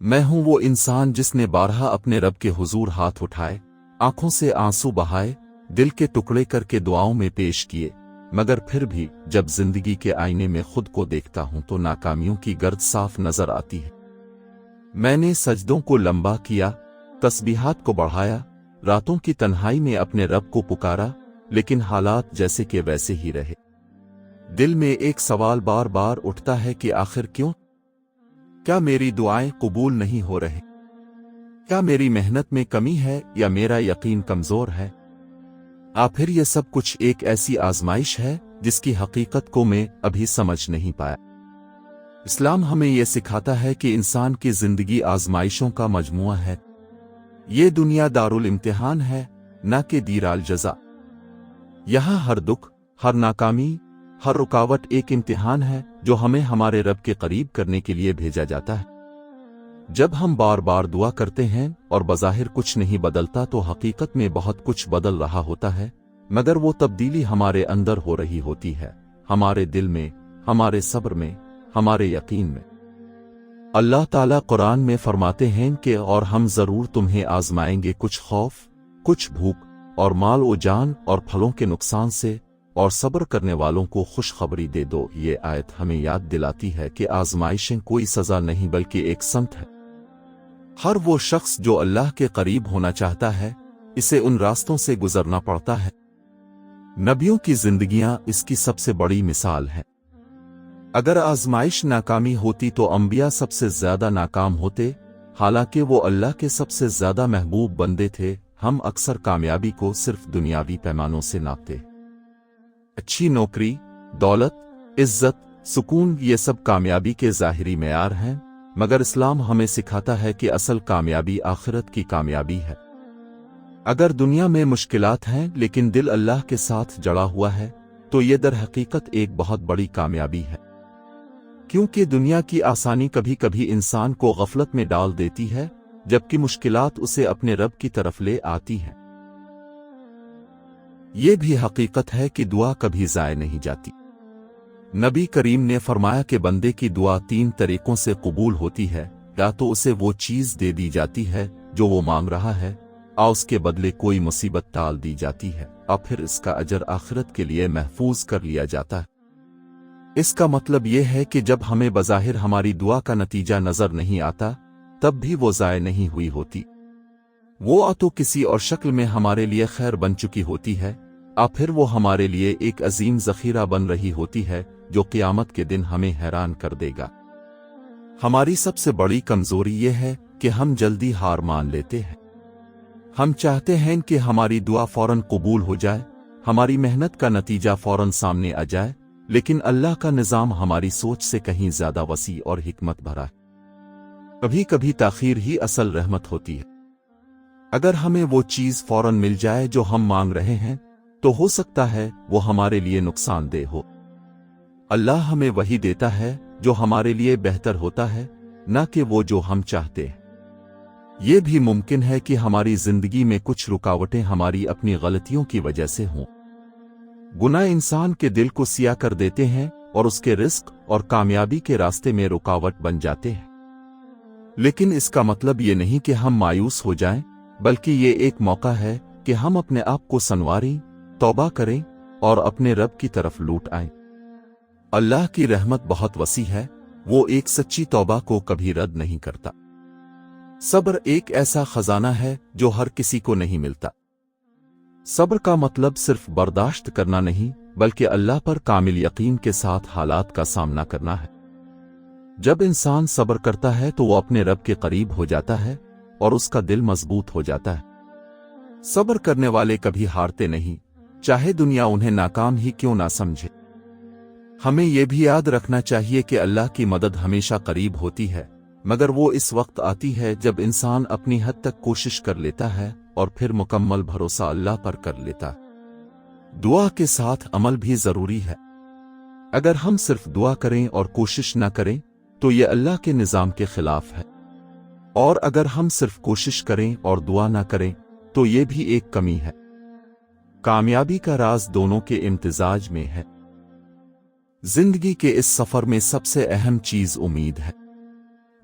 میں ہوں وہ انسان جس نے بارہا اپنے رب کے حضور ہاتھ اٹھائے، آنکھوں سے آنسو بہائے، دل کے ٹکڑے کر کے دعاؤں میں پیش کیے، مگر پھر بھی جب زندگی کے آئینے میں خود کو دیکھتا ہوں تو ناکامیوں کی گرد صاف نظر آتی ہے۔ میں نے سجدوں کو لمبا کیا، تسبیحات کو بڑھایا، راتوں کی تنہائی میں اپنے رب کو پکارا، لیکن حالات جیسے کہ ویسے ہی رہے۔ دل میں ایک سوال بار بار اٹھتا ہے کہ آخر کیوں؟ کیا میری دعائیں قبول نہیں ہو رہے؟ کیا میری محنت میں کمی ہے یا میرا یقین کمزور ہے؟ آخر یہ سب کچھ ایک ایسی آزمائش ہے جس کی حقیقت کو میں ابھی سمجھ نہیں پایا۔ اسلام ہمیں یہ سکھاتا ہے کہ انسان کی زندگی آزمائشوں کا مجموعہ ہے۔ یہ دنیا دارالامتحان ہے، نہ کہ دارالجزا۔ یہاں ہر دکھ، ہر ناکامی، ہر رکاوٹ ایک امتحان ہے جو ہمیں ہمارے رب کے قریب کرنے کے لیے بھیجا جاتا ہے۔ جب ہم بار بار دعا کرتے ہیں اور بظاہر کچھ نہیں بدلتا تو حقیقت میں بہت کچھ بدل رہا ہوتا ہے، مگر وہ تبدیلی ہمارے اندر ہو رہی ہوتی ہے، ہمارے دل میں، ہمارے صبر میں، ہمارے یقین میں۔ اللہ تعالیٰ قرآن میں فرماتے ہیں کہ اور ہم ضرور تمہیں آزمائیں گے، کچھ خوف، کچھ بھوک اور مال و جان اور پھلوں کے نقصان سے، اور صبر کرنے والوں کو خوشخبری دے دو۔ یہ آیت ہمیں یاد دلاتی ہے کہ آزمائشیں کوئی سزا نہیں بلکہ ایک سمت ہے۔ ہر وہ شخص جو اللہ کے قریب ہونا چاہتا ہے، اسے ان راستوں سے گزرنا پڑتا ہے۔ نبیوں کی زندگیاں اس کی سب سے بڑی مثال ہیں۔ اگر آزمائش ناکامی ہوتی تو انبیاء سب سے زیادہ ناکام ہوتے، حالانکہ وہ اللہ کے سب سے زیادہ محبوب بندے تھے۔ ہم اکثر کامیابی کو صرف دنیاوی پیمانوں سے ناپتے۔ اچھی نوکری، دولت، عزت، سکون، یہ سب کامیابی کے ظاہری معیار ہیں، مگر اسلام ہمیں سکھاتا ہے کہ اصل کامیابی آخرت کی کامیابی ہے۔ اگر دنیا میں مشکلات ہیں لیکن دل اللہ کے ساتھ جڑا ہوا ہے تو یہ در حقیقت ایک بہت بڑی کامیابی ہے، کیونکہ دنیا کی آسانی کبھی کبھی انسان کو غفلت میں ڈال دیتی ہے، جبکہ مشکلات اسے اپنے رب کی طرف لے آتی ہیں۔ یہ بھی حقیقت ہے کہ دعا کبھی ضائع نہیں جاتی۔ نبی کریم نے فرمایا کہ بندے کی دعا 3 طریقوں سے قبول ہوتی ہے، یا تو اسے وہ چیز دے دی جاتی ہے جو وہ مانگ رہا ہے، یا اس کے بدلے کوئی مصیبت ٹال دی جاتی ہے، اور پھر اس کا اجر آخرت کے لیے محفوظ کر لیا جاتا ہے۔ اس کا مطلب یہ ہے کہ جب ہمیں بظاہر ہماری دعا کا نتیجہ نظر نہیں آتا، تب بھی وہ ضائع نہیں ہوئی ہوتی۔ وہ تو کسی اور شکل میں ہمارے لیے خیر بن چکی ہوتی ہے، اور پھر وہ ہمارے لیے ایک عظیم ذخیرہ بن رہی ہوتی ہے جو قیامت کے دن ہمیں حیران کر دے گا۔ ہماری سب سے بڑی کمزوری یہ ہے کہ ہم جلدی ہار مان لیتے ہیں۔ ہم چاہتے ہیں کہ ہماری دعا فوراً قبول ہو جائے، ہماری محنت کا نتیجہ فوراً سامنے آ جائے، لیکن اللہ کا نظام ہماری سوچ سے کہیں زیادہ وسیع اور حکمت بھرا ہے۔ کبھی کبھی تاخیر ہی اصل رحمت ہوتی ہے۔ اگر ہمیں وہ چیز فوراً مل جائے جو ہم مانگ رہے ہیں تو ہو سکتا ہے وہ ہمارے لیے نقصان دہ ہو۔ اللہ ہمیں وہی دیتا ہے جو ہمارے لیے بہتر ہوتا ہے، نہ کہ وہ جو ہم چاہتے ہیں۔ یہ بھی ممکن ہے کہ ہماری زندگی میں کچھ رکاوٹیں ہماری اپنی غلطیوں کی وجہ سے ہوں۔ گناہ انسان کے دل کو سیاہ کر دیتے ہیں اور اس کے رزق اور کامیابی کے راستے میں رکاوٹ بن جاتے ہیں۔ لیکن اس کا مطلب یہ نہیں کہ ہم مایوس ہو جائیں، بلکہ یہ ایک موقع ہے کہ ہم اپنے آپ کو سنواریں، توبہ کریں اور اپنے رب کی طرف لوٹ آئیں۔ اللہ کی رحمت بہت وسیع ہے، وہ ایک سچی توبہ کو کبھی رد نہیں کرتا۔ صبر ایک ایسا خزانہ ہے جو ہر کسی کو نہیں ملتا۔ صبر کا مطلب صرف برداشت کرنا نہیں، بلکہ اللہ پر کامل یقین کے ساتھ حالات کا سامنا کرنا ہے۔ جب انسان صبر کرتا ہے تو وہ اپنے رب کے قریب ہو جاتا ہے اور اس کا دل مضبوط ہو جاتا ہے۔ صبر کرنے والے کبھی ہارتے نہیں، چاہے دنیا انہیں ناکام ہی کیوں نہ سمجھے۔ ہمیں یہ بھی یاد رکھنا چاہیے کہ اللہ کی مدد ہمیشہ قریب ہوتی ہے، مگر وہ اس وقت آتی ہے جب انسان اپنی حد تک کوشش کر لیتا ہے اور پھر مکمل بھروسہ اللہ پر کر لیتا ہے۔ دعا کے ساتھ عمل بھی ضروری ہے۔ اگر ہم صرف دعا کریں اور کوشش نہ کریں تو یہ اللہ کے نظام کے خلاف ہے، اور اگر ہم صرف کوشش کریں اور دعا نہ کریں تو یہ بھی ایک کمی ہے۔ کامیابی کا راز دونوں کے امتزاج میں ہے۔ زندگی کے اس سفر میں سب سے اہم چیز امید ہے۔